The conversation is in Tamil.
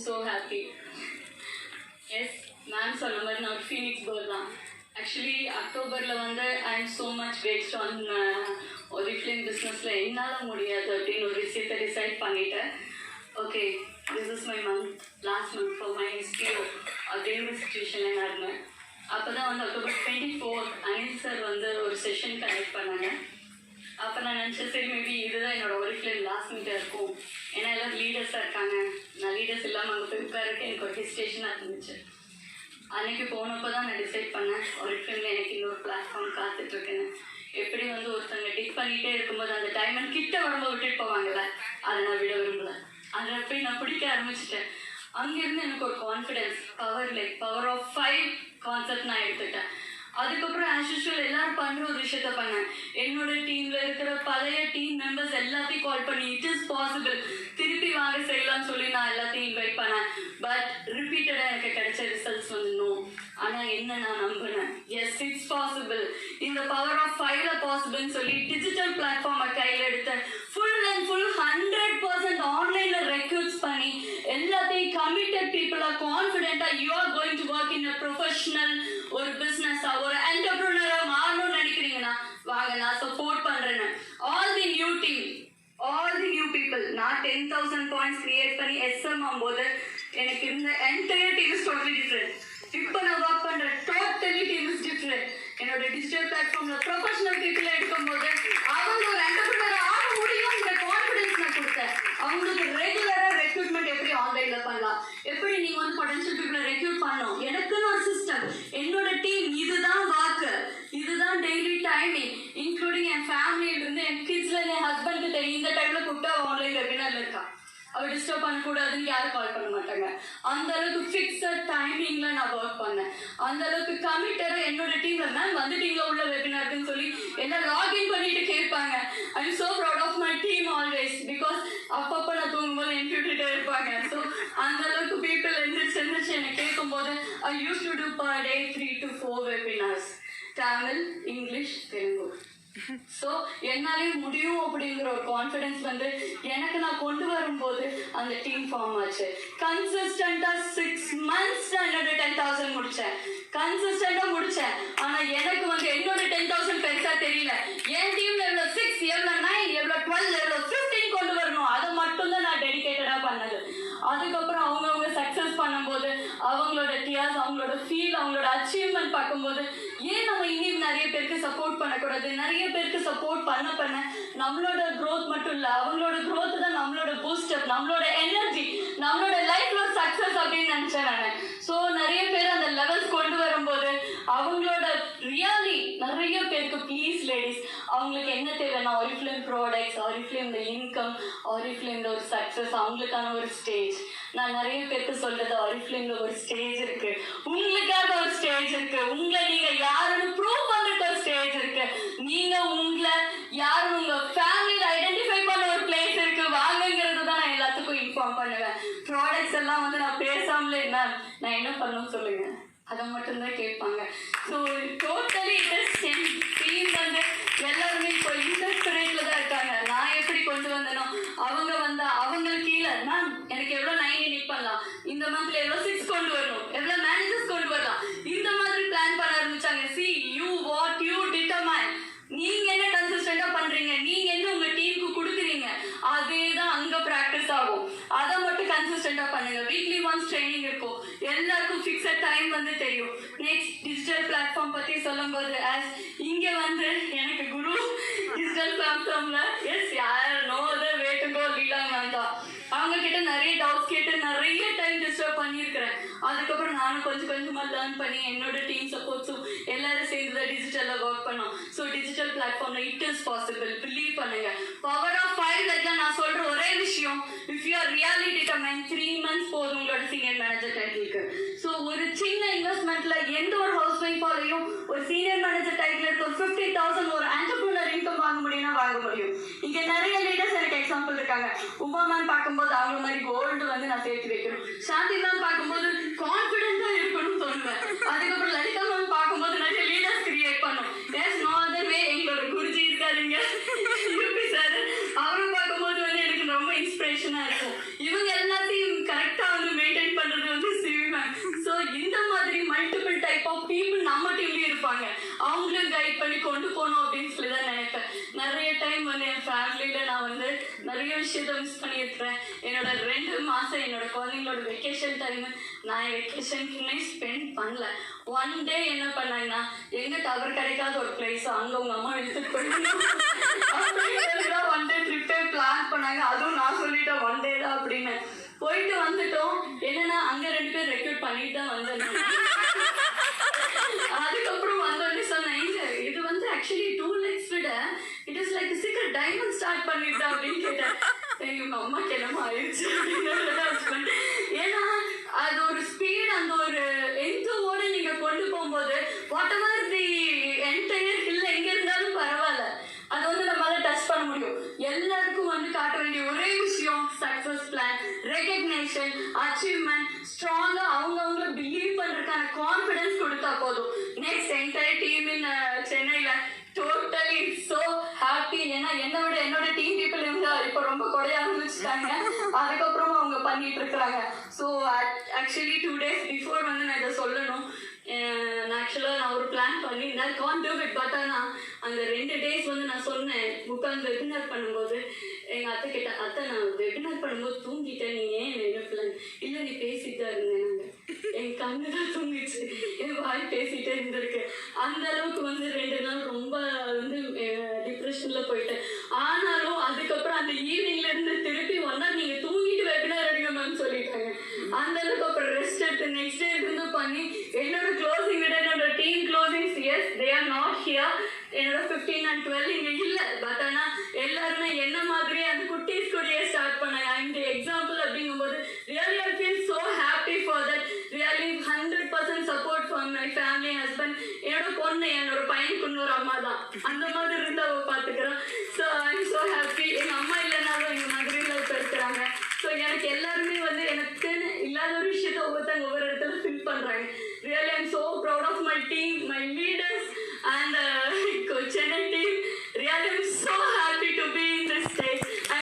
so happy. Yes, ma'am சொன்ன மாதிரி நான் ஃபீனிக்ஸ் பேர்ட் தான். ஆக்சுவலி அக்டோபரில் வந்து ஐ am so much based on Oriflame பிஸ்னஸில் என்னால் முடியாது அப்படின்னு ஒரு விஷயத்தை டிசைட் பண்ணிட்டேன். Okay, this is my month, last month for my SPO அப்படின்ற சுச்சுவேஷனில் நான் இருந்தேன். அப்போ தான் வந்து அக்டோபர் 24 அனில் சார் வந்து ஒரு செஷன் கனெக்ட் பண்ணாங்க. அப்போ நான் நினச்சேன், சரி மேபி இதுதான் என்னோட ஒரிஃப்ளேம் லாஸ்ட் மீட்டாக இருக்கும். ஏன்னா எல்லாம் லீடர்ஸாக இருக்காங்க, நான் லீடர்ஸ் இல்லாமல் அங்கே போய் உட்காருக்கு எனக்கு ஒரு ஹெசிடேஷனாக இருந்துச்சு. அன்றைக்கி போனப்போ தான் நான் டிசைட் பண்ணேன், ஒரிஃப்ளேமில் எனக்கு இன்னொரு பிளாட்ஃபார்ம் காத்துட்ருக்குன்னு. எப்படி வந்து ஒருத்தங்க டிக் பண்ணிகிட்டே இருக்கும்போது அந்த டைமண்ட் கிட்ட வரும்போது விட்டுட்டு போவாங்கள்ல, அதை நான் விட விரும்பலை. அதில் போய் நான் பிடிக்க ஆரம்பிச்சிட்டேன். அங்கேருந்து எனக்கு ஒரு கான்ஃபிடென்ஸ், பவர் ஆஃப் 5 கான்செப்ட் நான் எடுத்துட்டேன். அதுக்கப்புறம் ஆஸ் யூஷுவல் எல்லாரும் பண்ணுற ஒரு விஷயத்த பண்ணேன். என்னோட டீமில் இருக்கிற பழைய டீம் மெம்பர்ஸ் எல்லாத்தையும் கால் பண்ணி இட் இஸ் பாசிபிள், திருப்பி வாங்க செய்யலாம்னு சொல்லி நான் எல்லாத்தையும் இன்வைட் பண்ணேன். பட் ரிப்பீட்டடாக எனக்கு கிடைச்ச ரிசல்ட்ஸ் வந்து நோ. ஆனால் என்ன நான் நம்பினேன், எஸ் இட்ஸ் பாசிபிள், இந்த பவர் ஆஃப் 5ல பாசிபிள்னு சொல்லி டிஜிட்டல் பிளாட்ஃபார்மை கையில் எடுத்தேன். ஃபுல் அண்ட் ஃபுல் 100% ஆன்லைனில் ரெக்ரூட்ஸ் பண்ணி எல்லாத்தையும் கமிட்டட் பீப்புளாக கான்ஃபிடென்ட்டாக you are going to work in a professional ஒரு பிஸ்னஸாக ஒரு என்டர்பிரினராக மாறணும்னு நினைக்கிறீங்கன்னா வாங்க, நான் சப்போர்ட் பண்ணுறேன்னு. All the new team, all the new people, நான் 10,000 பாயிண்ட்ஸ் கிரியேட் பண்ணி எஸ்எம் ஆகும்போது எனக்கு இருந்த entire team is totally different. இப்போ நான் ஒர்க் பண்ணுற டோட்டலி டீம் இஸ் டிஃப்ரெண்ட். என்னோட டிஜிட்டல் பிளாட்ஃபார்மில் ப்ரொஃபஷனல் பீப்புளை எடுக்கும்போது அவங்க ஒரு என்டர்பிரினர் ஆக முடியும்ன்ற கான்ஃபிடன்ஸ் நான் கொடுத்தேன். அவங்களுக்கு ரெகுலராக ரெக்ரூட்மெண்ட் எப்படி ஆன்லைனில் பண்ணலாம், எப்படி நீங்கள் வந்து பொட்டன்ஷியல் பீப்புளை ரெக்ரூட் பண்ணணும், எனக்குன்னு ஒரு சிஸ்டம், என்னோட டீம், இதுதான் வாக்கு, இதுதான் டெய்லி டைமிங், இன்க்ளூடிங் என் ஃபேமிலியிலிருந்து என் கிட்ஸில் என் ஹஸ்பண்டுக்கு தெரியும் இந்த டைமில் கூப்பிட்டு அவள் ஆன்லைன் வெபினாரில் இருக்கா, அவள் டிஸ்டர்ப் பண்ணக்கூடாதுன்னு யாரும் கால் பண்ண மாட்டாங்க. அந்த அளவுக்கு ஃபிக்ஸட் டைமிங்கில் நான் ஒர்க் பண்ணேன். அந்த அளவுக்கு கமிட்டடாக என்னோட டீமில் மேம் வந்துட்டீங்களா உள்ள வெபினார்க்குன்னு சொல்லி எல்லாம் லாகின் பண்ணிட்டு கேட்பாங்க. I am so proud of my team always, because அப்பப்போ நான் தூங்கும்போது என்கிட்டே இருப்பாங்க. ஸோ அந்த அளவுக்கு பீப்புள் எந்திரிச்சு என்னை கேட்கும்போது I use to do per day 3 to 4 webinars, Tamil, English, Telugu. So என்னாலேயும் முடியும் அப்படிங்கிற ஒரு கான்ஃபிடென்ஸ் வந்து எனக்கு நான் கொண்டு வரும்போது அந்த டீம் ஃபார்ம் ஆச்சு. கன்சிஸ்டண்டாக 6 months என்னோட 10,000 முடித்தேன், கன்சிஸ்டண்டாக முடித்தேன். ஆனால் எனக்கு வந்து என்னோட 10,000 பெருசாக தெரியல. என் டீமில் எவ்வளோ 6, எவ்வளோ 9, எவ்வளோ 12, எவ்வளோ 15 கொண்டு வரணும், அதை மட்டும்தான் நான் டெடிக்கேட்டடாக பண்ணது. அதுக்கப்புறம் அவங்கவுங்க சக்ஸஸ் பண்ணும்போது அவங்களோட டியர்ஸ், அவங்களோட ஃபீல், அவங்களோட அச்சீவ்மெண்ட் பார்க்கும்போது ஏன் நம்ம இன்னும் நிறைய பேருக்கு சப்போர்ட் பண்ணக்கூடாது, நிறைய பேருக்கு சப்போர்ட் பண்ண நம்மளோட க்ரோத் மட்டும் இல்லை, அவங்களோட க்ரோத் தான் நம்மளோட பூஸ்டப், நம்மளோட எனர்ஜி, நம்மளோட லைஃப்ல சக்ஸஸ் அப்படின்னு நினச்சேன் நான். ஸோ நிறைய பேர் அந்த லெவல்ஸ் கொண்டு வரும்போது அவங்களோட ரியலி நிறைய பேருக்கு ப்ளீஸ் லேடிஸ், அவங்களுக்கு என்ன தேவைன்னா ஒரிஃப்ளேம் ப்ராடக்ட்ஸ், ஒரிஃப்ளேம்ல இன்கம், ஒரிஃப்ளேம்ல ஒரு சக்ஸஸ், அவங்களுக்கான ஒரு ஸ்டேஜ். நான் நிறைய பேருக்கு சொல்றது ஒரிஃப்ளேம்ல ஒரு ஸ்டேஜ் இருக்கு, உங்களுக்காக ஒரு ஸ்டேஜ் இருக்கு, உங்களை நீங்க யாருன்னு ப்ரூவ் பண்றதுக்கு ஒரு ஸ்டேஜ் இருக்கு, நீங்க உங்களை யாரும் உங்க ஃபேமிலியில ஐடென்டிஃபை பண்ண ஒரு பிளேஸ் இருக்கு, வாங்கங்கிறது தான் நான் எல்லாத்துக்கும் இன்ஃபார்ம் பண்ணுவேன். ப்ராடக்ட்ஸ் எல்லாம் வந்து நான் பேசாமலே நான் என்ன பண்ணணும்னு சொல்லுங்க, அதை மட்டும்தான் கேட்பாங்க. ஸோ டோட்டலி டீம் வந்து எல்லாருமே இப்போ இன்டர்ஸ்பிரேட்ல தான் இருக்காங்க. நான் எப்படி கொண்டு வந்தேனோ அவங்க வந்து அவங்களுக்கு கீழே மேம் எனக்கு எவ்வளோ 9 நிக் பண்ணலாம், இந்த மந்த்ல எவ்வளோ 6 கொண்டு வரணும், எவ்வளோ மேனேஜர்ஸ் கொண்டு வரலாம், இந்த மாதிரி பிளான் பண்ண ஆரம்பிச்சாங்க. See you what you determine, நீங்க என்ன கன்சிஸ்டண்டா பண்றீங்க, நீங்க என்ன உங்க டீமுக்கு கொடுக்குறீங்க, அதே தான் அங்க பிராக்டிஸ் ஆகும். அதை மட்டும் கன்சிஸ்டண்டா பண்ணுங்க. வீக்லி ஒன்ஸ் ட்ரைனிங் இருக்கும், எல்லாருக்கும் ஃபிக்ஸட் டைம் வந்து தெரியும். நெக்ஸ்ட் டிஜிட்டல் பிளாட்ஃபார்ம் பத்தி சொல்லும் போது இங்க வந்து எனக்கு குரு டிஜிட்டல் பிளாட்ஃபார்ம்ல எஸ் யார் no other way to go Leela ma'am தான். அவங்க கிட்ட நிறைய டவுட்ஸ் கேட்டு நிறைய டைம் டிஸ்டர்ப் பண்ணியிருக்கிறேன். அதுக்கப்புறம் நானும் கொஞ்சமா லேர்ன் பண்ணி என்னோட டீம் சப்போர்ட்ஸும் எல்லாரும் சேர்ந்து டிஜிட்டல்ல ஒர்க் பண்ணோம். ஸோ டிஜிட்டல் பிளாட்ஃபார்ம்ல இட் இஸ் பாசிபிள், பிலீவ் பண்ணுங்க. பவர் ஆஃப் 5 நான் சொல்ற ஒரே விஷயம், if you are really determine 3 months போதும் உங்களோட சீனியர் மேனேஜர் டைட்டிலுக்கு. ஸோ ஒரு சின்ன இன்வெஸ்ட்மெண்ட்ல எந்த ஒரு ஹவுஸ் ஒய்ஃபாலையும் ஒரு சீனியர் மேனேஜர் டைட்டில் இருக்க ஒரு 50,000 ஒரு என்டர்பிரினர் இன்கம் வாங்க முடியும்னா வாங்க முடியும். இங்க நிறைய லீடர்ஸ் எனக்கு எக்ஸாம்பிள் இருக்காங்க. உமா மேம் பார்க்கும்போது அவங்க மாதிரி கோல்டு வந்து நான் சேர்த்து வைக்கணும், சாந்தி மேம் பார்க்கும்போது கான்ஃபிடென்ட்டா இருக்கணும்னு சொல்லுவேன். அதுக்கப்புறம் லலிதா மேம் பார்க்கும்போது நிறைய லீடர்ஸ் கிரியேட் பண்ணும். எஸ் நோ அதர் வே எங்களோட குருஜி இருக்காருங்க யூபி சார், அவரும் பார்க்கும்போது வந்து எனக்கு ரொம்ப இன்ஸ்பிரேஷனா இருக்கும். இவங்க எல்லாத்தையும் கரெக்டா வந்து மெயின்டைன் இருப்பாங்க, அவங்களும் கைட் பண்ணி கொண்டு போகணும் அப்படின்னு சொல்லி தான் நினைப்பேன். நிறைய டைம் வந்து என் ஃபேமிலியில் நான் வந்து நிறைய விஷயத்த மிஸ் பண்ணியிருக்கிறேன். என்னோட 2 மாதம் என்னோட குழந்தைங்களோட வெக்கேஷன் டைமு நான் என் வெக்கேஷனுக்குன்னே ஸ்பெண்ட் பண்ணல. ஒன் டே என்ன பண்ணாங்கன்னா, எங்கே டவர் கிடைக்காத ஒரு பிளேஸ் அங்கே உங்கள் அம்மா எடுத்துகிட்டு போயிட்டு ஒன் டே ட்ரிப்பே பிளான் பண்ணாங்க. அதுவும் நான் சொல்லிட்டேன் ஒன் டே தான் அப்படின்னு. போயிட்டு வந்துட்டோம். என்னன்னா அங்கே 2 பேர் ரெக்ரூட் பண்ணிட்டு தான் வந்தேன். அதுக்கப்புறம் வந்தோடனே சொன்னேன், இது வந்து ஆக்சுவலி 2 legs விட இட் இஸ் லைக் சீக்கிரம் டைமண்ட் ஸ்டார்ட் பண்ணிட்டா அப்படின்னு கேட்டேன். இவங்க அம்மாக்கு என்னமோ ஆயிடுச்சு அப்படின்னு. ஏன்னா அது ஒரு ஸ்பீட், அந்த ஒரு எந்தோட நீங்க கொண்டு போகும்போது whatever the entire hill எங்க இருந்தாலும் பரவாயில்ல, அது வந்து நம்மளால டச் பண்ண முடியும். எல்லாருக்கும் வந்து காட்ட வேண்டிய ஒரே விஷயம் சக்சஸ் பிளான், ரெகக்னேஷன், அச்சீவ்மெண்ட், ஸ்ட்ராங்கா அவங்கவுங்கள பிலீவ் பண்றதுக்கான கான்ஃபிடன்ஸ் கொடுத்தா போதும். நெக்ஸ்ட் என்டையர் டீம் இன் சென்னையில டோட்டலி சோ ஹாப்பி. ஏன்னா என்னோட டீம் பீப்புள் இவங்க இப்போ ரொம்ப குறைய ஆரம்பிச்சுட்டாங்க. அதுக்கப்புறம் அவங்க பண்ணிட்டு இருக்கிறாங்க. ஸோ ஆக்சுவலி 2 days பிஃபோர் வந்து நான் இதை சொல்லணும். நான் ஒரு பிளான் பண்ணி கான் டூ இட். பட் ஆனால் அந்த 2 days வந்து நான் சொன்னேன் உட்காந்து வெபினார் பண்ணும்போது எங்கள் அத்தை கிட்ட, அத்தை நான் வெபினார் பண்ணும்போது தூங்கிட்டேன், நீ ஏன் என்ன பிளான் இல்லை, நீ பேசிட்டு தான் இருந்தேன். நாங்கள் என் கண்ணு தான் தூங்கிச்சு, என் வாய் பேசிட்டே இருந்திருக்கு. அந்த அளவுக்கு வந்து 2 நாள் ரொம்ப வந்து டிப்ரெஷனில் போயிட்டேன். ஆனாலும் அதுக்கப்புறம் அந்த ஈவினிங்ல இருந்து திருப்பி ஒன்னா நீங்கள் தூங்கிட்டு வெபினார் எடுங்க மேம் சொல்லிட்டாங்க. அந்த அளவுக்கு அப்புறம் ரெஸ்ட் எடுத்து நெக்ஸ்ட் டே இருந்து பண்ணி என்னோட க்ளோசிங் விட என்னோட team closings as they are not here. என்னோட 15 and 12 இங்கே இல்லை. பட் ஆனால் எல்லாருமே என்ன மாதிரியே அந்த குட்டீஸ் கூடயே ஸ்டார்ட் பண்ணாங்க. இந்த எக்ஸாம்பிள் அப்படிங்கும்போது really I feel so happy for that. Really 100% support from my family, husband. என்னோட பொண்ணு என்னோட பையனுக்கு இன்னொரு அம்மா தான், அந்த மாதிரி இருந்து அவ பார்த்துக்கிறோம். So I am so happy. எங்கள் அம்மா இல்லைனாலும் எங்கள் மதுரையில் இப்போ இருக்கிறாங்க. ஸோ எனக்கு எல்லாருமே வந்து எனக்குன்னு இல்லாத ஒரு விஷயத்த ஒவ்வொருத்தங்க ஒவ்வொரு இடத்துல ஃபில் பண்ணுறாங்க. Really I am so proud of my team, my leaders and Chennai team. Really, I'm so happy.